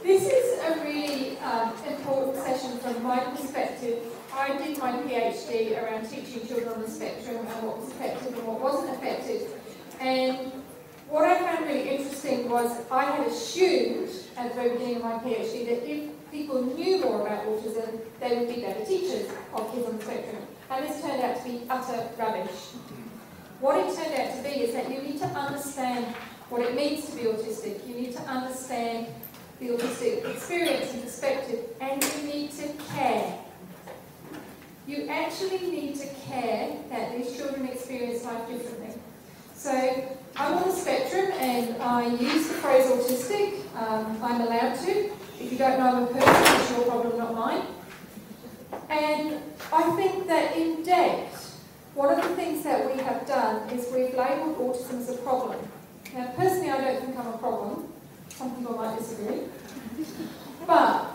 This is a really important session from my perspective. I did my PhD around teaching children on the spectrum and what was effective and what wasn't effective. And what I found really interesting was I had assumed at the very beginning of my PhD that if people knew more about autism, they would be better teachers of kids on the spectrum. And this turned out to be utter rubbish. What it turned out to be is that you need to understand what it means to be autistic. You need to understand the autistic experience and perspective, and you need to care. You actually need to care that these children experience life differently. So I'm on the spectrum and I use the phrase autistic. I'm allowed to. If you don't know I'm a person, it's your problem, not mine. And I think that in depth, one of the things that we have done is we've labelled autism as a problem. Now personally I don't think I'm a problem. Some people might disagree. But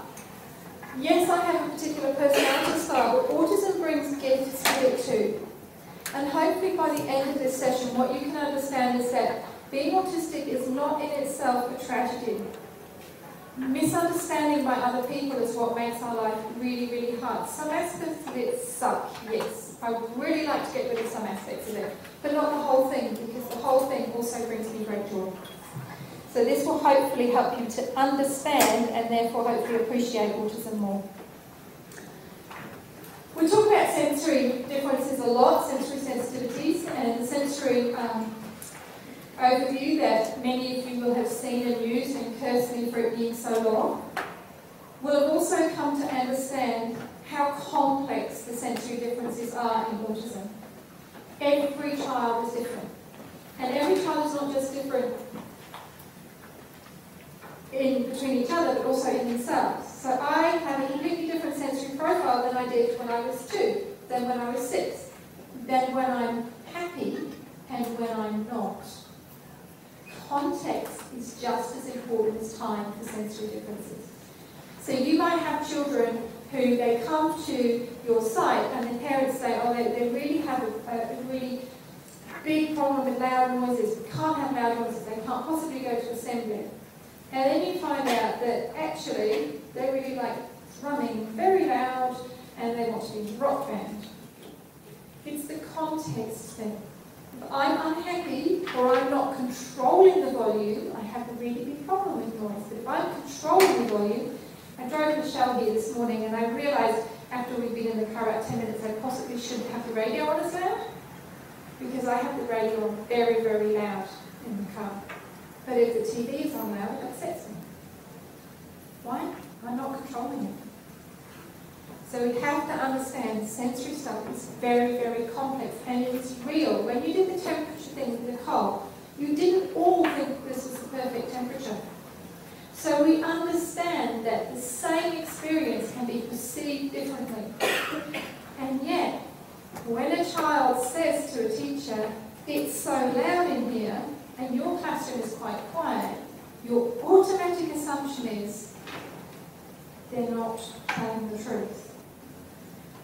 yes, I have a particular personality style, but autism brings gifts with it too. And hopefully by the end of this session, what you can understand is that being autistic is not in itself a tragedy. Misunderstanding by other people is what makes our life really, really hard. Some aspects of it suck, yes. I would really like to get rid of some aspects of it, but not the whole thing, because the whole thing also brings me great joy. So this will hopefully help you to understand and therefore hopefully appreciate autism more. We talk about sensory differences a lot, sensory sensitivities, and the sensory overview that many of you will have seen and used, and curse me for it being so long, will have also come to understand how complex the sensory differences are in autism. Every child is different. And every child is not just different in between each other, but also in themselves. So I have a completely different sensory profile than I did when I was 2, than when I was 6, than when I'm happy and when I'm not. Context is just as important as time for sensory differences. So you might have children who they come to your site and the parents say, oh, they really have a really big problem with loud noises. We can't have loud noises. They can't possibly go to assembly. And then you find out that actually they really like drumming very loud and they want to be rock band. It's the context thing. If I'm unhappy or I'm not controlling the volume, I have a really big problem with noise. But if I'm controlling the volume, I drove Michelle here this morning and I realised after we'd been in the car about 10 minutes I possibly shouldn't have the radio on as loud, because I have the radio on very, very loud in the car. But if the TV is on loud, it upsets me. Why? I'm not controlling it. So we have to understand sensory stuff is very, very complex, and it is real. When you did the temperature thing with Nicole, you didn't all think this was the perfect temperature. So we understand that the same experience can be perceived differently. And yet, when a child says to a teacher, it's so loud in here, and your classroom is quite quiet, your automatic assumption is they're not telling the truth.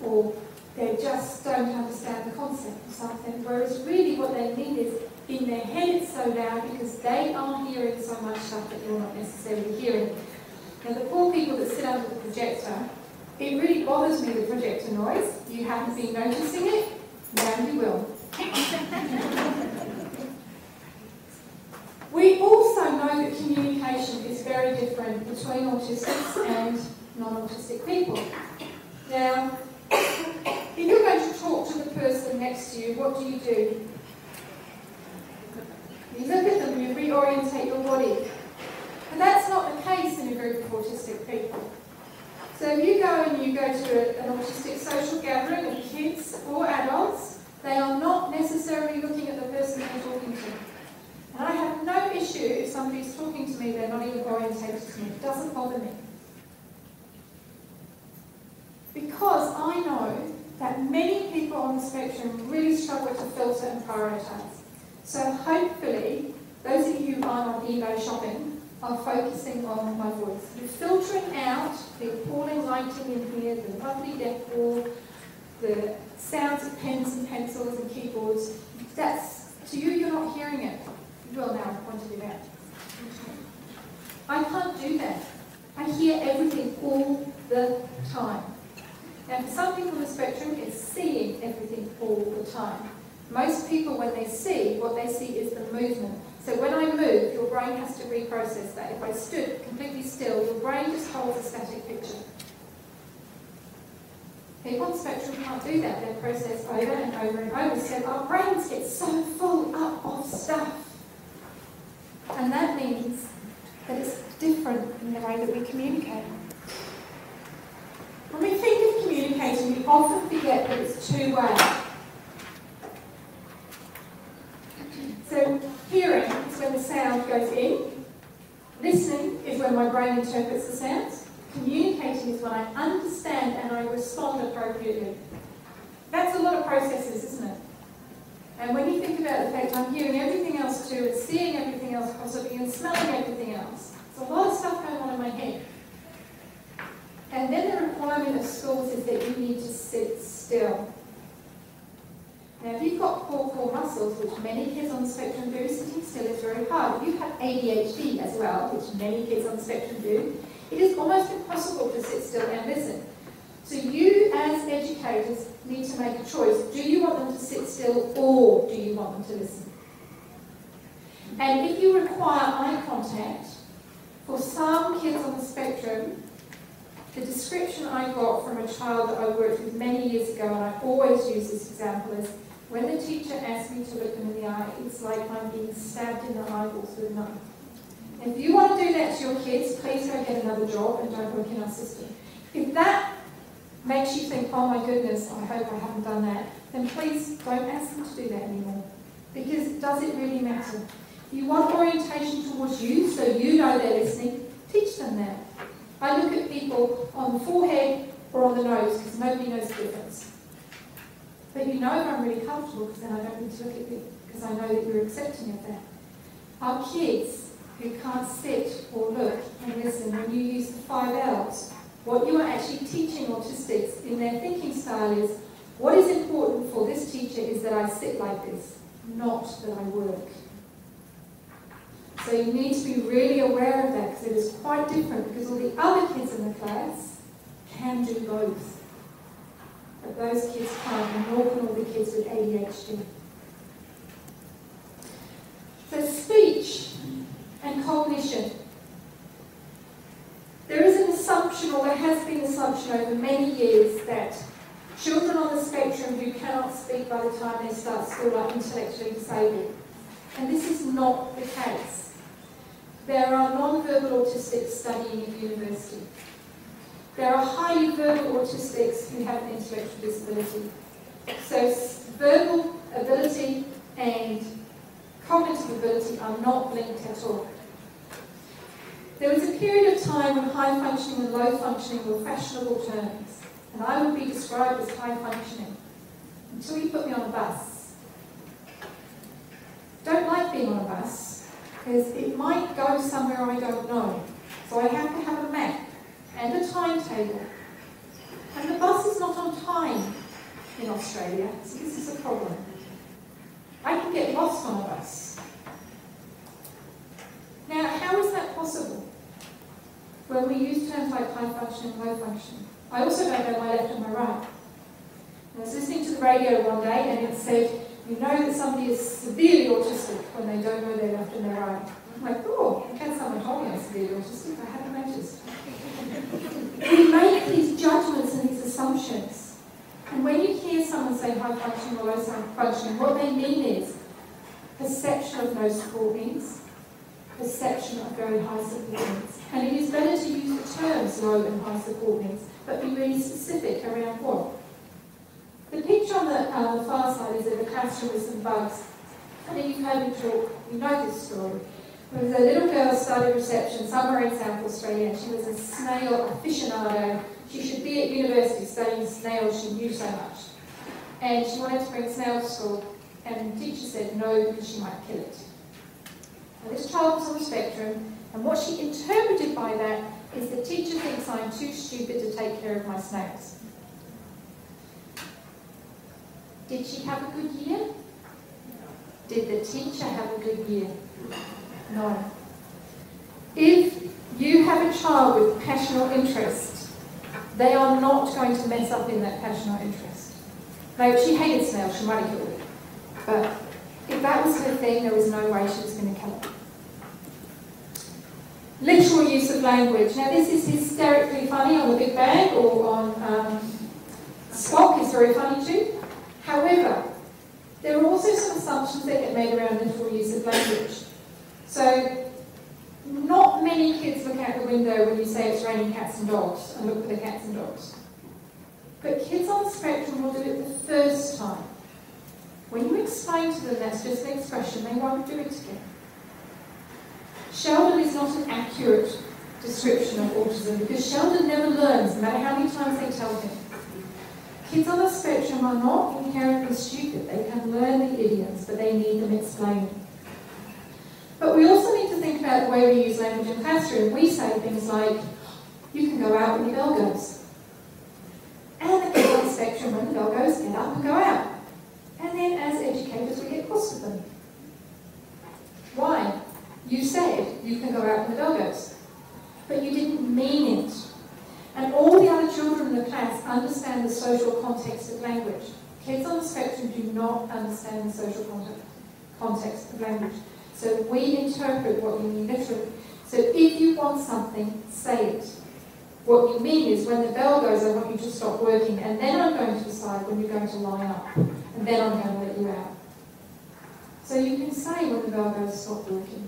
Or they just don't understand the concept or something, whereas really what they mean is in their head it's so loud because they are hearing so much stuff that you're not necessarily hearing. Now the poor people that sit under the projector, it really bothers me, the projector noise. You haven't been noticing it? Now you will. We also know that communication is very different between autistics and non-autistic people. Now, if you're going to talk to the person next to you, what do? You look at them, you reorientate your body. But that's not the case in a group of autistic people. So if you go and you go to an autistic social gathering of kids or adults, they are not necessarily looking at the person they're talking to. And I have no issue if somebody's talking to me, they're not even orientated to me. It doesn't bother me. Because I know that many people on the spectrum really struggle to filter and prioritise. So hopefully, those of you who aren't on ego shopping are focusing on my voice. You're filtering out the appalling lighting in here, the lovely deck wall, the sounds of pens and pencils and keyboards. That's, to you, you're not hearing it. You will now, I've pointed it out. I can't do that. the time. Now, for some people on the spectrum, it's seeing everything all the time. Most people, when they see, what they see is the movement. So when I move, your brain has to reprocess that. If I stood completely still, your brain just holds a static picture. People on the spectrum can't do that. They process over and over and over. So our brains get so full up of stuff. And that means that it's different in the way that we communicate. When we think of communicating, we often forget that it's two-way. So hearing is when the sound goes in. Listening is when my brain interprets the sounds. Communicating is when I understand and I respond appropriately. That's a lot of processes, isn't it? And when you think about the fact I'm hearing everything else too, and seeing everything else possibly, and smelling everything else, there's a lot of stuff going on in my head. And then the requirement of schools is that you need to sit still. Now, if you've got poor core muscles, which many kids on the spectrum do, sitting still is very hard. If you have ADHD as well, which many kids on the spectrum do, it is almost impossible to sit still and listen. So you, as educators, need to make a choice. Do you want them to sit still, or do you want them to listen? And if you require eye contact, for some kids on the spectrum, the description I got from a child that I worked with many years ago, and I always use this example, is when the teacher asks me to look them in the eye, it's like I'm being stabbed in the eyeballs with a knife. If you want to do that to your kids, please go get another job and don't work in our system. If that makes you think, oh my goodness, I hope I haven't done that, then please don't ask them to do that anymore. Because does it really matter? If you want orientation towards you, so you know they're listening, teach them that. I look at people on the forehead or on the nose because nobody knows the difference. But you know if I'm really comfortable because then I don't need to look at you because I know that you're accepting of that. Our kids who can't sit or look and listen, when you use the 5 L's, what you are actually teaching autistics in their thinking style is, what is important for this teacher is that I sit like this, not that I work. So you need to be really aware of that because it is quite different because all the other kids in the class can do both. But those kids can't, and nor can all the kids with ADHD. So speech and cognition. There is an assumption, or there has been an assumption over many years, that children on the spectrum who cannot speak by the time they start school are intellectually disabled. And this is not the case. There are non-verbal autistics studying at university. There are highly verbal autistics who have an intellectual disability. So verbal ability and cognitive ability are not linked at all. There was a period of time when high functioning and low functioning were fashionable terms, and I would be described as high functioning until you put me on a bus. Don't like being on a bus because it might go somewhere I don't know, so I have to have a map and a timetable. And the bus is not on time in Australia, so this is a problem. I can get lost on a bus. Now, how is that possible? When we use terms like high functioning and low functioning. I also don't know my left and my right. I was listening to the radio one day and it said, you know that somebody is severely autistic when they don't know their left and their right. I'm like, oh, in case someone told me I'm severely autistic, I hadn't noticed. We make these judgments and these assumptions. And when you hear someone say high functioning or low functioning, what they mean is perception of no support needs, perception of very high support needs. And it is better to use the terms low and high support needs, but be really specific around what. The picture on the far side is of a classroom with some bugs. I think you've heard me talk, you know this story. There was a little girl started reception somewhere in South Australia, and she was a snail aficionado. She should be at university studying snails, she knew so much. And she wanted to bring a snail to school, and the teacher said no because she might kill it. Now, this child was on the spectrum, and what she interpreted by that is the teacher thinks I'm too stupid to take care of my snails. Did she have a good year? Did the teacher have a good year? If you have a child with passion or interest, they are not going to mess up in that passion or interest. Now, she hated snails, she might have killed it. But if that was her thing, there was no way she was going to kill it. Literal use of language. Now, this is hysterically funny on the Big Bang or on Spock is very funny too. However, there are also some assumptions that get made around literal use of language. So, not many kids look out the window when you say it's raining cats and dogs and look for the cats and dogs. But kids on the spectrum will do it the first time. When you explain to them that's just an expression, they won't do it again. Sheldon is not an accurate description of autism because Sheldon never learns, no matter how many times they tell him. Kids on the spectrum are not inherently stupid. They can learn the idioms, but they need them explained. But we also need to think about the way we use language in classroom. We say things like, you can go out when the bell goes. And the kids on the spectrum, when the bell goes, get up and go out. And then as educators, we get cross with them. Why? You said you can go out when the bell goes. But you didn't mean it. And all the other children in the class understand the social context of language. Kids on the spectrum do not understand the social context of language. So we interpret what you mean literally. So if you want something, say it. What you mean is when the bell goes, I want you to stop working, and then I'm going to decide when you're going to line up, and then I'm going to let you out. So you can say when the bell goes, stop working.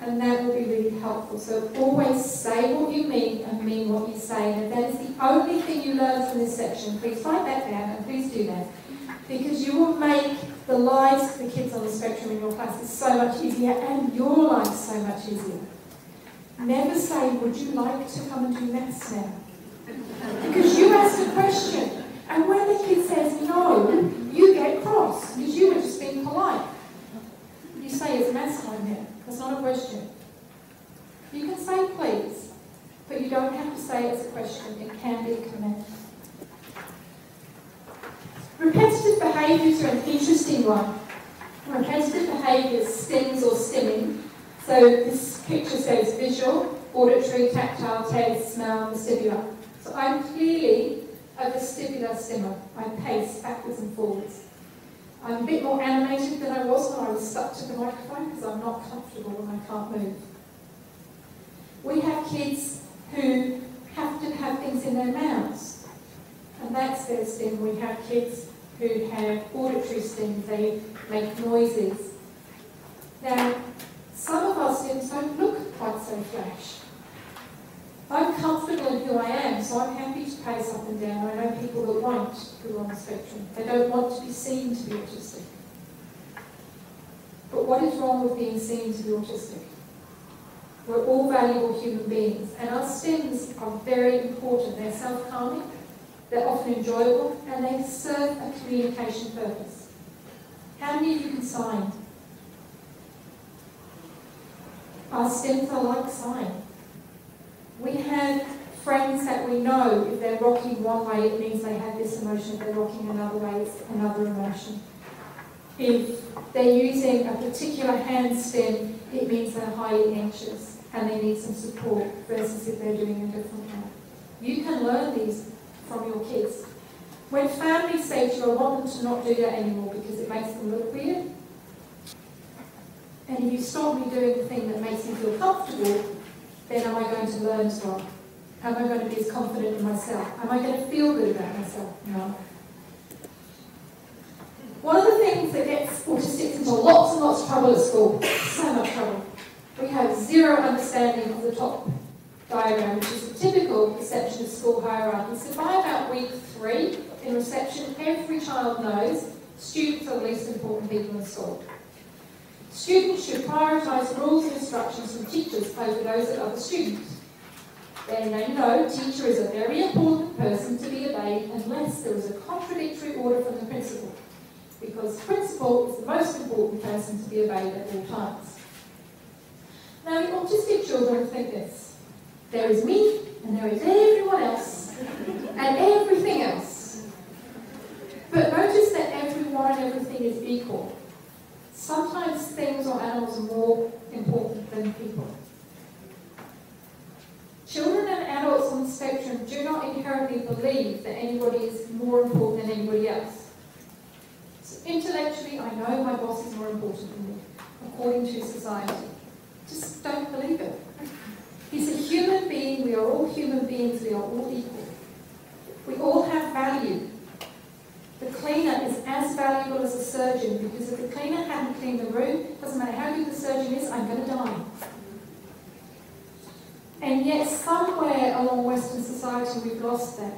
And that will be really helpful. So always say what you mean and mean what you say. And if that is the only thing you learn from this section, please write that down and please do that. Because you will make the lives of the kids on the spectrum in your classes so much easier and your life so much easier. Never say, would you like to come and do maths now? Because you asked a question. And when the kid says no, you get cross because you were just being polite. You say it's maths time now. That's not a question. You can say please, but you don't have to say it's a question. It can be a command. Repetitive behaviours are an interesting one. Repetitive behaviours, stims or stimming. So this picture says visual, auditory, tactile, taste, smell, vestibular. So I'm clearly a vestibular stimmer. I pace backwards and forwards. I'm a bit more animated than I was when I was stuck to the microphone because I'm not comfortable when I can't move. We have kids who have to have things in their mouths, and that's their stim. We have kids who have auditory stims, they make noises. Now, some of our stims don't look quite so flash. I'm comfortable in who I am, so I'm happy to pace up and down. I know people that won't, who are on the spectrum. They don't want to be seen to be autistic. But what is wrong with being seen to be autistic? We're all valuable human beings, and our stims are very important. They're self-calming, they're often enjoyable, and they serve a communication purpose. How many of you can sign? Our stims are like sign. We have friends that we know, if they're rocking one way, it means they have this emotion. If they're rocking another way, it's another emotion. If they're using a particular hand stim, it means they're highly anxious and they need some support, versus if they're doing a different one. You can learn these from your kids. When families say to you, I want them to not do that anymore because it makes them look weird, and if you stop me doing the thing that makes me feel comfortable, then am I going to learn as well? Am I going to be as confident in myself? Am I going to feel good about myself? No. One of the things that gets autistics into lots and lots of trouble at school, so much trouble, we have zero understanding of the top diagram, which is the typical reception of school hierarchy. So by about week 3 in reception, every child knows students are the least important people in school. Students should prioritise rules and instructions from teachers over those of other students. Then they know teacher is a very important person to be obeyed unless there is a contradictory order from the principal, because principal is the most important person to be obeyed at all times. Now, the autistic children think this. There is me, and there is everyone else, and everything else. But notice that everyone and everything is equal. Sometimes things or animals are more important than people. Children and adults on the spectrum spectrum do not inherently believe that anybody is more important than anybody else. So intellectually, I know my boss is more important than me, according to society. Just don't believe it. He's a human being, we are all human beings, we are all equal. We all have value. The cleaner is as valuable as a surgeon, because if the cleaner hadn't cleaned the room, doesn't matter how good the surgeon is, I'm going to die. And yet somewhere along Western society we've lost that.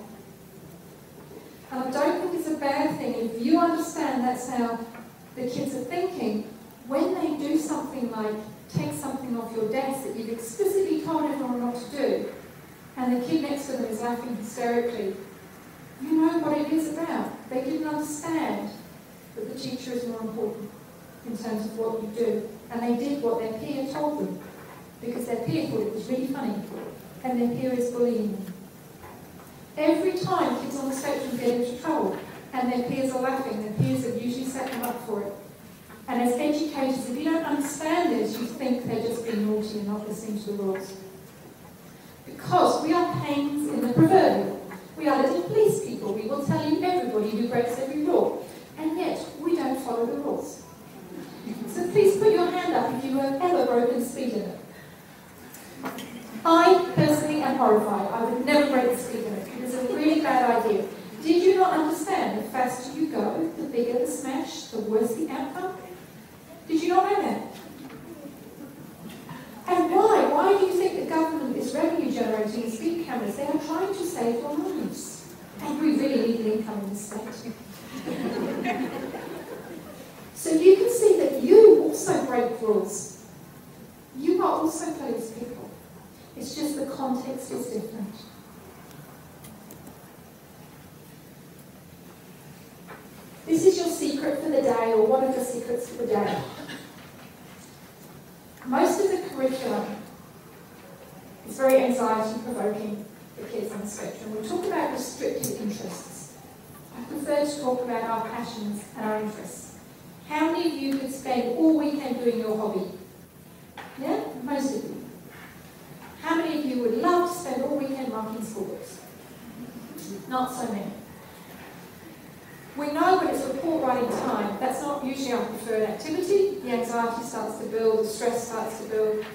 And I don't think it's a bad thing. If you understand that's how the kids are thinking, when they do something like take something off your desk that you've explicitly told everyone not to do, and the kid next to them is laughing hysterically, you know what it is about. They didn't understand that the teacher is more important in terms of what you do. And they did what their peer told them, because their peer thought it was really funny, and their peer is bullying them. Every time kids on the spectrum get into trouble, and their peers are laughing, their peers have usually set them up for it. And as educators, if you don't understand this, you think they're just being naughty and not listening to the rules. Because we are pains in the proverbial. We are little police people. We will tell you everybody who breaks every rule. And yet, we don't follow the rules. So please put your hand up if you have ever broken the speed limit. I personally am horrified. I would never break the speed limit. It is a really bad idea. Did you not understand the faster you go, the bigger the smash, the worse the outcome? Did you not know that? And why? Why do you think the government is revenue generating speed cameras? They are trying to save your lives. And we really need an income in this state. So you can see that you also break rules. You are also police people. It's just the context is different. This is your secret for the day, or one of your secrets for the day. Most of the curriculum is very anxiety-provoking for kids on the spectrum. We talk about restricted interests. I prefer to talk about our passions and our interests. How many of you could spend all weekend doing your hobby? Yeah? Most of you. How many of you would love to spend all weekend marking school books? Not so many. We know when it's report writing time, that's not usually our preferred activity. The anxiety starts to build, the stress starts to build.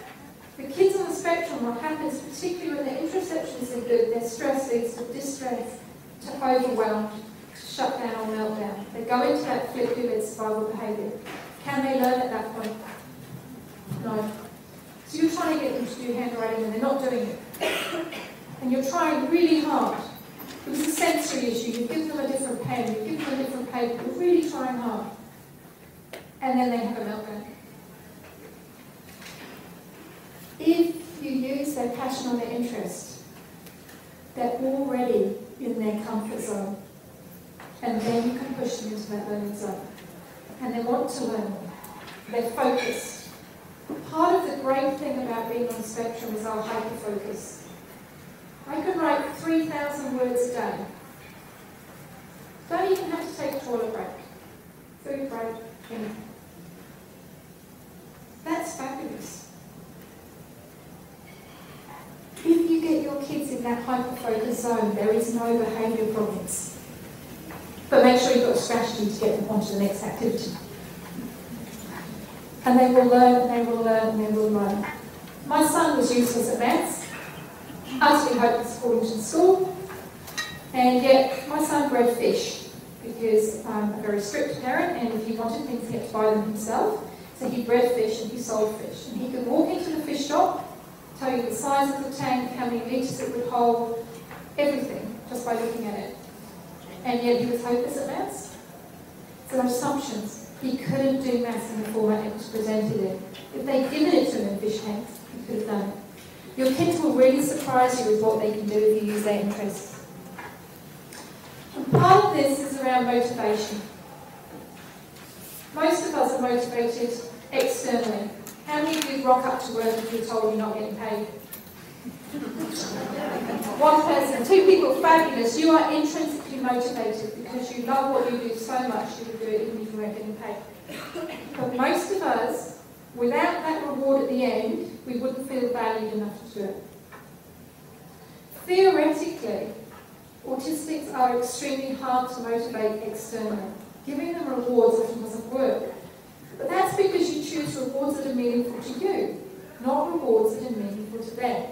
The kids on the spectrum, what happens, particularly when their interoceptions are good, their stress leads to distress, to overwhelm, to shut down or meltdown. They go into that flip-led survival behaviour. Can they learn at that point? No. So you're trying to get them to do handwriting and they're not doing it. And you're trying really hard. It was a sensory issue. You give them a different pen, you give them a different paper. You're really trying hard. And then they have a meltdown. If you use their passion or their interest, they're already in their comfort zone. And then you can push them into that learning zone. And they want to learn. They're focused. Part of the great thing about being on the spectrum is our hyper-focus. I can write 3,000 words a day. Don't even have to take a toilet break, food break, anything. That's fabulous. If you get your kids in that hyper-focus zone, there is no behaviour problems. But make sure you've got a strategy to get them onto the next activity. And they will learn, and they will learn, and they will learn. My son was useless at maths. Utterly hopeless according to the school, and yet my son bred fish because I'm a very strict parent, and if he wanted things he had to buy them himself. So he bred fish and he sold fish, and he could walk into the fish shop, tell you the size of the tank, how many litres it would hold, everything just by looking at it. And yet he was hopeless at maths. So assumptions. He couldn't do maths in the format it was presented in. If they'd given it to him in fish tanks, he could have done it. Your kids will really surprise you with what they can do if you use their interests. And part of this is around motivation. Most of us are motivated externally. How many of you rock up to work if you're told you're not getting paid? One person, two people, fabulous. You are intrinsically motivated because you love what you do so much you would do it even if you weren't getting paid. But most of us, without that reward at the end, we wouldn't feel valued enough to do it. Theoretically, autistics are extremely hard to motivate externally. Giving them rewards often doesn't work. But that's because you choose rewards that are meaningful to you, not rewards that are meaningful to them.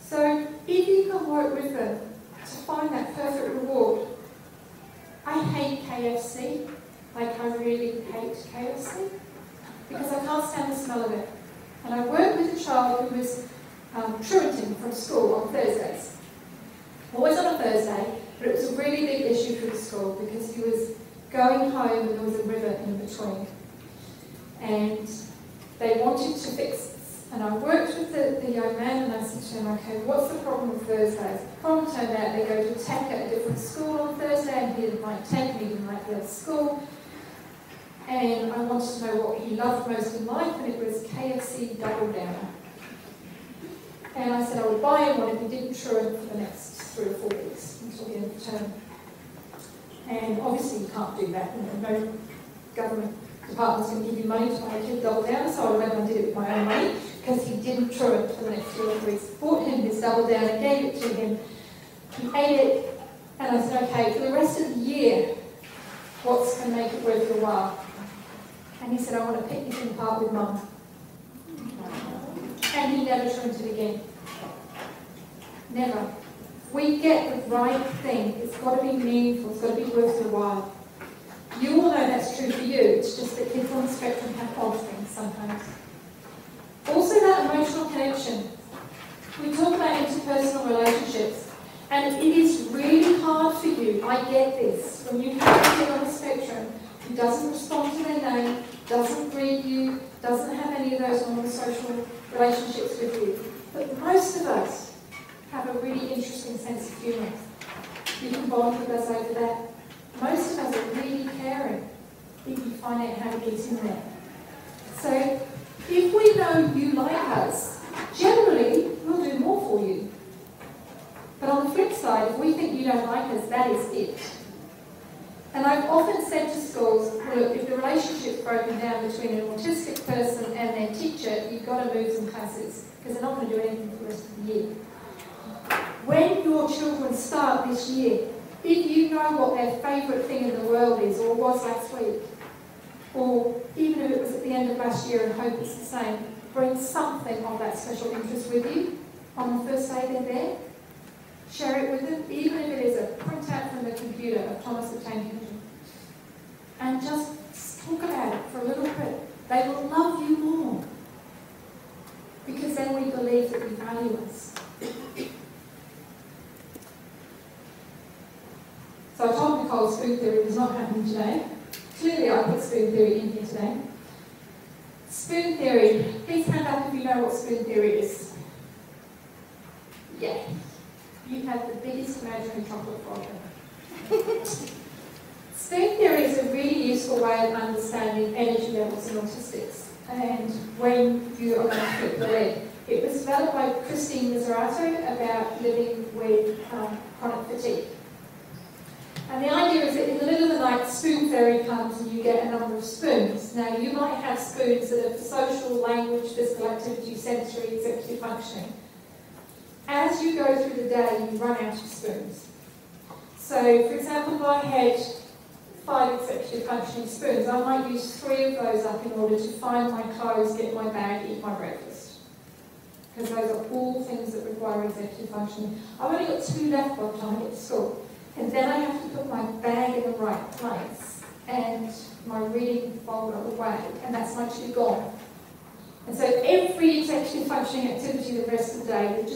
So if you can work with them to find that perfect reward. I hate KFC, like I really hate KFC, because I can't stand the smell of it. And I worked with a child who was truanting from school on Thursdays. Always on a Thursday, but it was a really big issue for the school because he was going home and there was a river in between. And they wanted to fix this. And I worked with the young man and I said to him, okay, what's the problem with Thursdays? The problem turned out they go to tech at a different school on Thursday and he didn't like tech and he didn't like the other school. And I wanted to know what he loved most in life, and it was KFC Double Downer. And I said I would buy him one if he didn't truant for the next 3 or 4 weeks until the end of the term. And obviously you can't do that. No government department's going to give you money to buy a kid Double Downer, so I went and did it with my own money because he didn't truant for the next 2 or 3 weeks. Bought him his Double Downer, gave it to him. He ate it, and I said, okay, for the rest of the year, what's going to make it worth your while? And he said, I want a picnic in the park with Mum. And he never truanted again. Never. We get the right thing. It's got to be meaningful. It's got to be worth your while. You all know that's true for you. It's just that kids on the spectrum have odd things sometimes. Also that emotional connection. We talk about interpersonal relationships. And it is really hard for you. I get this. When you have a kid on the spectrum who doesn't respond to their name, doesn't greet you, doesn't have any of those normal social relationships with you. But most of us have a really interesting sense of humour. You can bond with us over that. Most of us are really caring if you find out how to get in there. So if we know you like us, generally we'll do more for you. But on the flip side, if we think you don't like us, that is it. And I've often said to schools, well, look, if the relationship's broken down between an autistic person and their teacher, you've got to move some classes, because they're not going to do anything for the rest of the year. When your children start this year, if you know what their favourite thing in the world is, or was last week, or even if it was at the end of last year and hope it's the same, bring something of that special interest with you on the first day they're there. Share it with them, even if it is a printout from the computer of Thomas the Tank Engine. And just talk about it for a little bit. They will love you more. Because then we believe that you value us. So I told Nicole spoon theory was not happening today. Clearly I put spoon theory in here today. Spoon theory. Please hand up if you know what spoon theory is. Yeah. You have the biggest imaginary chocolate frog ever. Spoon theory is a really useful way of understanding energy levels in autistics and when you are going to flip the lid. It was developed by Christine Miserato about living with chronic fatigue. And the idea is that in the middle of the night, spoon theory comes and you get a number of spoons. Now, you might have spoons that are for social, language, physical activity, sensory, executive functioning. As you go through the day, you run out of spoons. So, for example, if I had 5 executive functioning spoons, I might use 3 of those up in order to find my clothes, get my bag, eat my breakfast. Because those are all things that require executive functioning. I've only got 2 left by the time I get to school. And then I have to put my bag in the right place and my reading folder away, and that's my 2 gone. And so every executive functioning activity the rest of the day,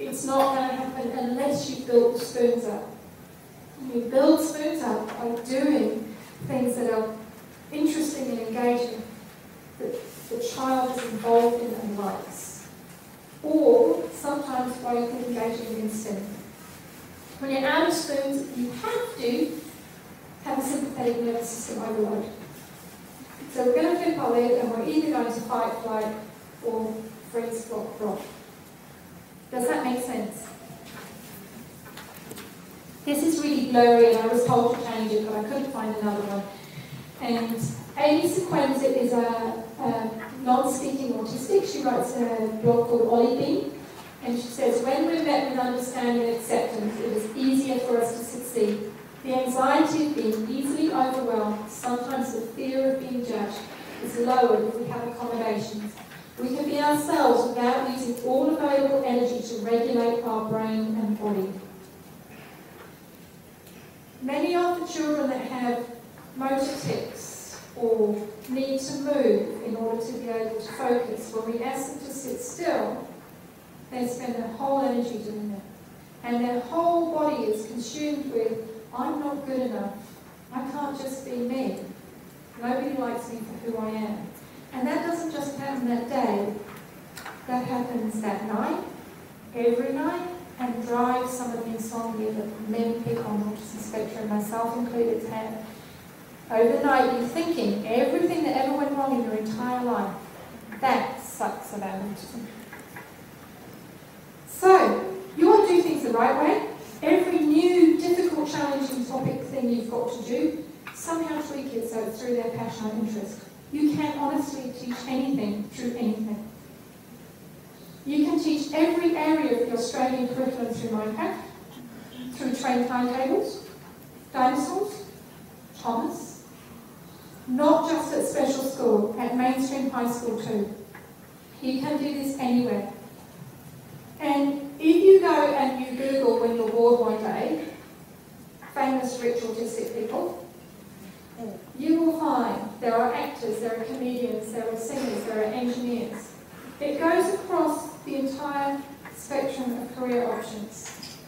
it's not going to happen unless you build the spoons up. You build spoons up by doing things that are interesting and engaging, that the child is involved in and likes. Or sometimes by engaging in STEM. When you're out of spoons, you have to have a sympathetic nervous system overload. So we're going to flip our lid and we're either going to fight, flight, or freeze, flop, drop. Does that make sense? This is really blurry and I was told to change it, but I couldn't find another one. And Amy Sequenza is a non-speaking autistic. She writes a blog called Ollie Bean. And she says, when we're met and understanding and acceptance, it is easier for us to succeed. The anxiety of being easily overwhelmed, sometimes the fear of being judged, is lowered if we have accommodations. We can be ourselves without using all available energy to regulate our brain and body. Many of the children that have motor tics or need to move in order to be able to focus, when we ask them to sit still, they spend their whole energy doing that. And their whole body is consumed with, I'm not good enough. I can't just be me. Nobody likes me for who I am. And that doesn't just happen that day. That happens that night, every night, and drives some of the insomnia that many people on the autism spectrum, myself included, have. Overnight, you're thinking everything that ever went wrong in your entire life. That sucks about autism. So, you want to do things the right way. Every new, difficult, challenging topic thing you've got to do, somehow tweak it so it's through their passion and interest. You can honestly teach anything through anything. You can teach every area of the Australian curriculum through Minecraft, through train timetables, dinosaurs, Thomas, not just at special school, at mainstream high school too. You can do this anywhere. And if you go and you Google when you're bored one day, famous rich autistic people, you will find there are actors, there are comedians, there are singers, there are engineers. It goes across the entire spectrum of career options.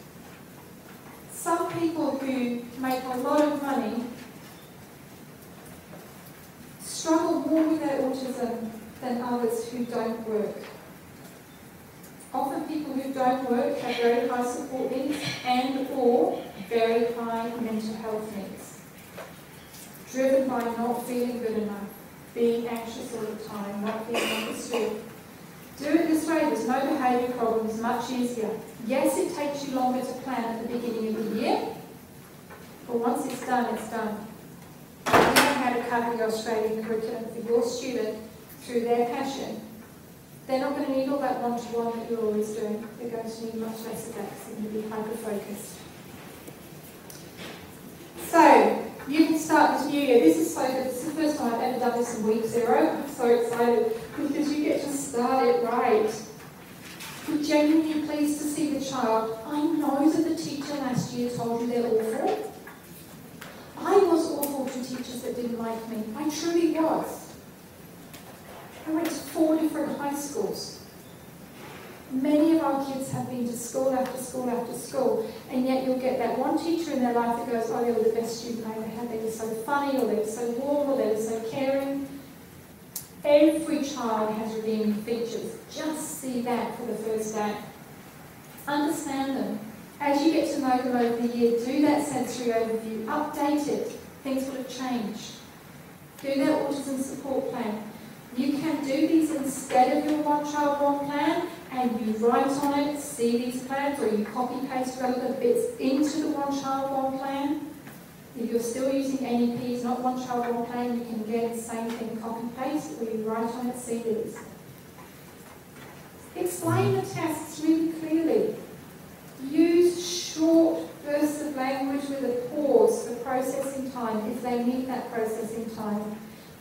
Some people who make a lot of money struggle more with their autism than others who don't work. Often people who don't work have very high support needs and or very high mental health needs, driven by not feeling good enough, being anxious all the time, not being understood. Do it this way, there's no behaviour problems, much easier. Yes, it takes you longer to plan at the beginning of the year, but once it's done, it's done. You know how to cover your Australian curriculum for your student through their passion. They're not going to need all that one-to-one that you're always doing. They're going to need much less of that because they're going to be hyper-focused. So, you can start this new year. This is so good. This is the first time I've ever done this in week 0. I'm so excited because you get to start it right. You're genuinely pleased to see the child. I know that the teacher last year told you they're awful. I was awful to teachers that didn't like me. I truly was. I went to 4 different high schools. Many of our kids have been to school after school after school, and yet you'll get that one teacher in their life that goes, oh, they were the best student I ever had, they were so funny, or they were so warm, or they were so caring. Every child has redeeming features. Just see that for the first day. Understand them. As you get to know them over the year, do that sensory overview, update it. Things will have changed. Do their autism support plan. You can do these instead of your one child, one plan, and you write on it, see these plans, or you copy-paste relevant bits into the one child, one plan. If you're still using NEPs, not one child, one plan, you can get the same thing, copy-paste, or you write on it, see these. Explain the tests really clearly. Use short bursts of language with a pause for processing time if they need that processing time.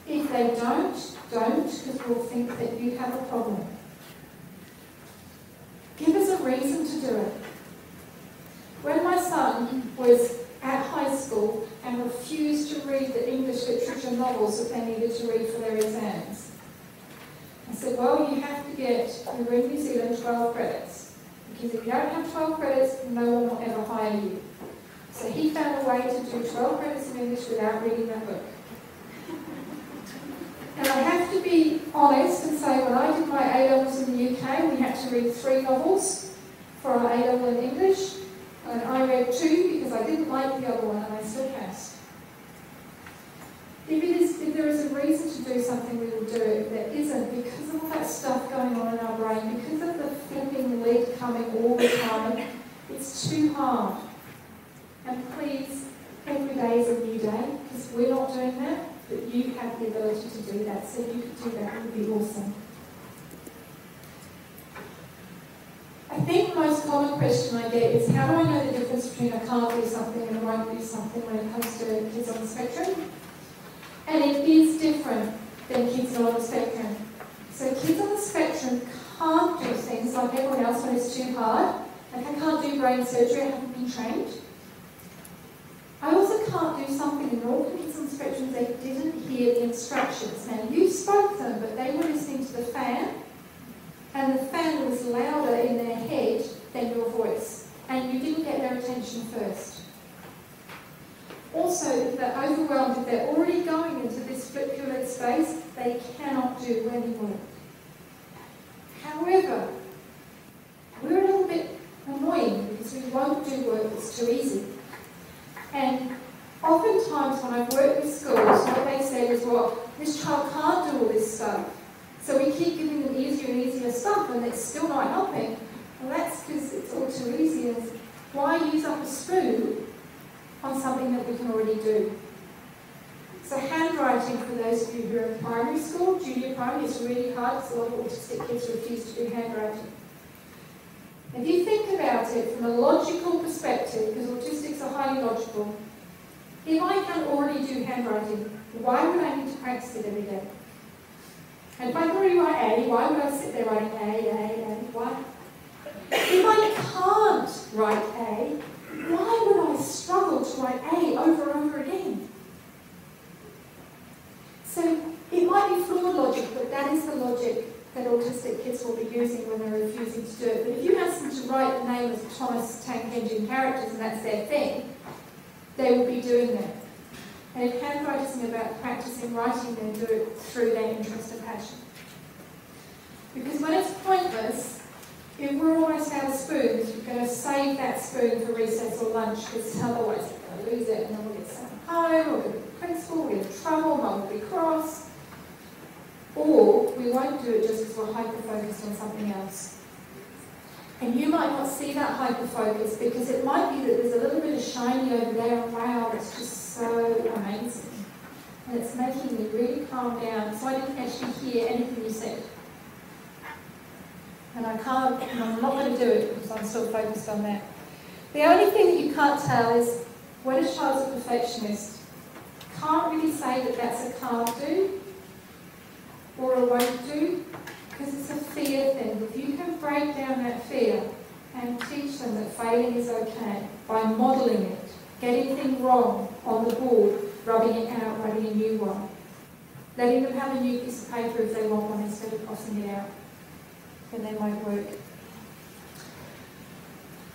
If they don't, because we'll think that you have a problem. Give us a reason to do it. When my son was at high school and refused to read the English literature novels that they needed to read for their exams, I said, well, you have to get, you're in New Zealand, 12 credits. Because if you don't have 12 credits, no one will ever hire you. So he found a way to do 12 credits in English without reading that book. And I have to be honest and say, when I did my A-levels in the UK, we had to read 3 novels for our A-level in English. And I read 2 because I didn't like the other one and I still passed. If there is a reason to do something, we will do it. If there isn't, because of all that stuff going on in our brain, because of the flipping lid coming all the time, it's too hard. And please, every day is a new day, because we're not doing that. But you have the ability to do that, so if you could do that, it would be awesome. I think the most common question I something when it comes to kids on the spectrum. And it is different than kids not on the spectrum. So kids on the spectrum can't do things like everyone else when it's too hard. Like I can't do brain surgery, I haven't been trained. I also can't do something in all kids on the spectrum, they didn't hear the instructions. Now you spoke them, but they were listening to the fan, and the fan was louder in their head than your voice, and you didn't get their attention first. Also, if they're overwhelmed, if they're already going into this flip-culet space, they cannot do any work. However, we're a little bit annoying because we won't do work that's too easy. And oftentimes when I've worked with schools, what they say is, well, this child can't do all this stuff. So we keep giving them easier and easier stuff and it's still not helping. Well, that's because it's all too easy. And why use up a spoon on something that we can already do? So handwriting, for those of you who are in primary school, junior primary, is really hard because a lot of autistic kids refuse to do handwriting. If you think about it from a logical perspective, because autistics are highly logical, if I can already do handwriting, why would I need to practice it every day? And if I can already write A, why would I sit there writing A? Why? If I can't write A, why would I struggle to write A over and over again? So it might be flawed logic, but that is the logic that autistic kids will be using when they're refusing to do it. But if you ask them to write the name of Thomas Tank Engine characters and that's their thing, they will be doing that. And if handwriting is about practicing writing, then do it through their interest and passion. Because when it's pointless, if we're almost out of spoons, you're going to save that spoon for recess or lunch, because otherwise you're going to lose it and then we'll get sent home, or we'll get the principal, we'll get in trouble, mum will be cross. Or we won't do it just because we're hyper-focused on something else. And you might not see that hyper-focus because it might be that there's a little bit of shiny over there, and wow, it's just so amazing. And it's making me really calm down, so I didn't actually hear anything you said. And I'm not going to do it because I'm still focused on that. The only thing that you can't tell is when a child's a perfectionist, can't really say that that's a can't do or a won't do, because it's a fear thing. If you can break down that fear and teach them that failing is okay by modelling it, getting things wrong on the board, rubbing it out, writing a new one, letting them have a new piece of paper if they want one instead of crossing it out, then they might work.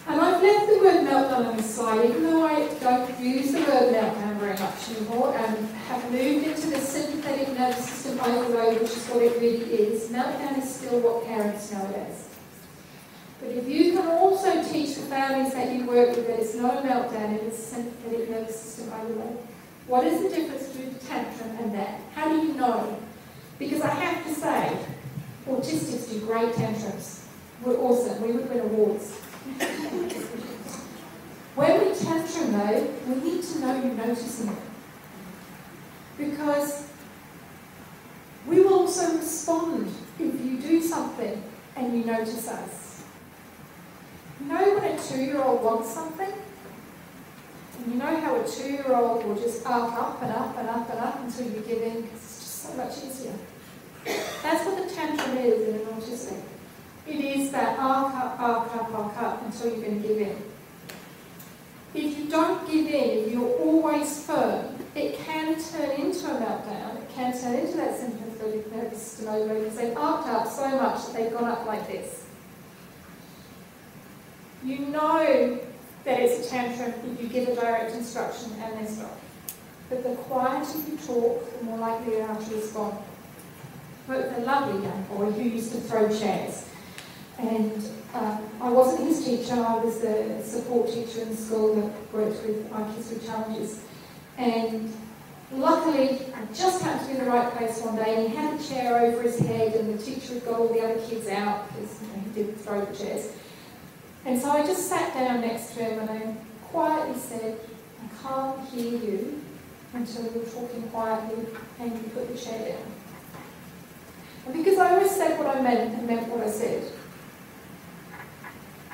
And I've left the word meltdown on this slide, even though I don't use the word meltdown very much anymore, and have moved into the sympathetic nervous system overload, which is what it really is. Meltdown is still what parents know it as. But if you can also teach the families that you work with that it's not a meltdown, it is a sympathetic nervous system overload. What is the difference between a tantrum and that? How do you know? Because I have to say, autistics do great tantrums. We're awesome. We would win awards. When we tantrum though, we need to know you're noticing it. Because we will also respond if you do something and you notice us. You know when a 2-year-old wants something? And you know how a 2-year-old will just arc up and up and up and up until you give in because it's just so much easier. That's what the tantrum is in an autistic. It is that arc up until you're going to give in. If you don't give in, if you're always firm, it can turn into a meltdown. It can turn into that sympathetic nervous system overload because they've arced up so much that they've gone up like this. You know that it's a tantrum if you give a direct instruction and they stop. But the quieter you talk, the more likely they are to respond. But the lovely young boy who used to throw chairs. And I wasn't his teacher, I was the support teacher in the school that worked with our kids with challenges. And luckily, I just happened to be in the right place one day, and he had a chair over his head, and the teacher had got all the other kids out, because he didn't throw the chairs. And so I just sat down next to him, and I quietly said, I can't hear you until you're talking quietly, and you put the chair down. And because I always said what I meant and meant what I said,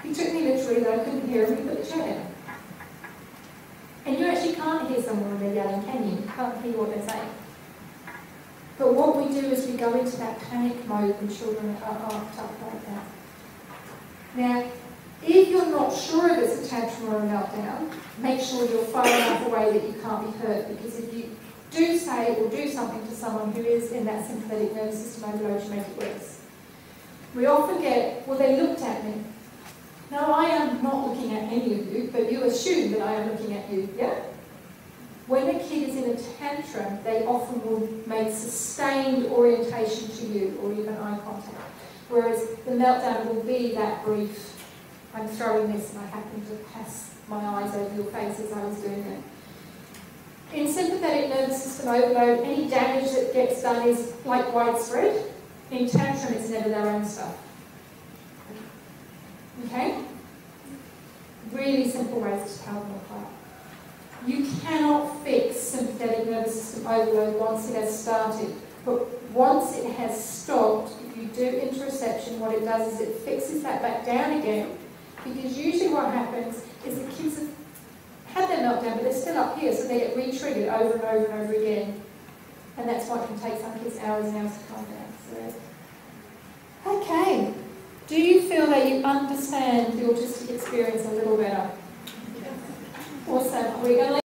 he took me literally that I couldn't hear him, he put the chair down. And you actually can't can't hear someone when they're yelling, can you? You can't hear what they're saying. But what we do is we go into that panic mode when children are amped up like that. Now, if you're not sure if it's a tantrum or a meltdown, make sure you're far enough away that you can't be hurt, because if you do say or do something to someone who is in that sympathetic nervous system overload, you make it worse. We often get, well, they looked at me. No, I am not looking at any of you, but you assume that I am looking at you, yeah? When a kid is in a tantrum, they often will make sustained orientation to you or even eye contact. Whereas the meltdown will be that brief, I'm throwing this and I happen to pass my eyes over your face as I was doing it. In sympathetic nervous system overload, any damage that gets done is like widespread. In tantrum, it's never their own stuff. Okay? Really simple ways to tell them apart. You cannot fix sympathetic nervous system overload once it has started. But once it has stopped, if you do interoception, what it does is it fixes that back down again. Because usually what happens is the kids have had their meltdown, but they're still up here, so they get re-triggered over and over and over again. And that's why it can take some kids hours and hours to calm down. So, okay. Do you feel that you understand the autistic experience a little better? Awesome. We're going to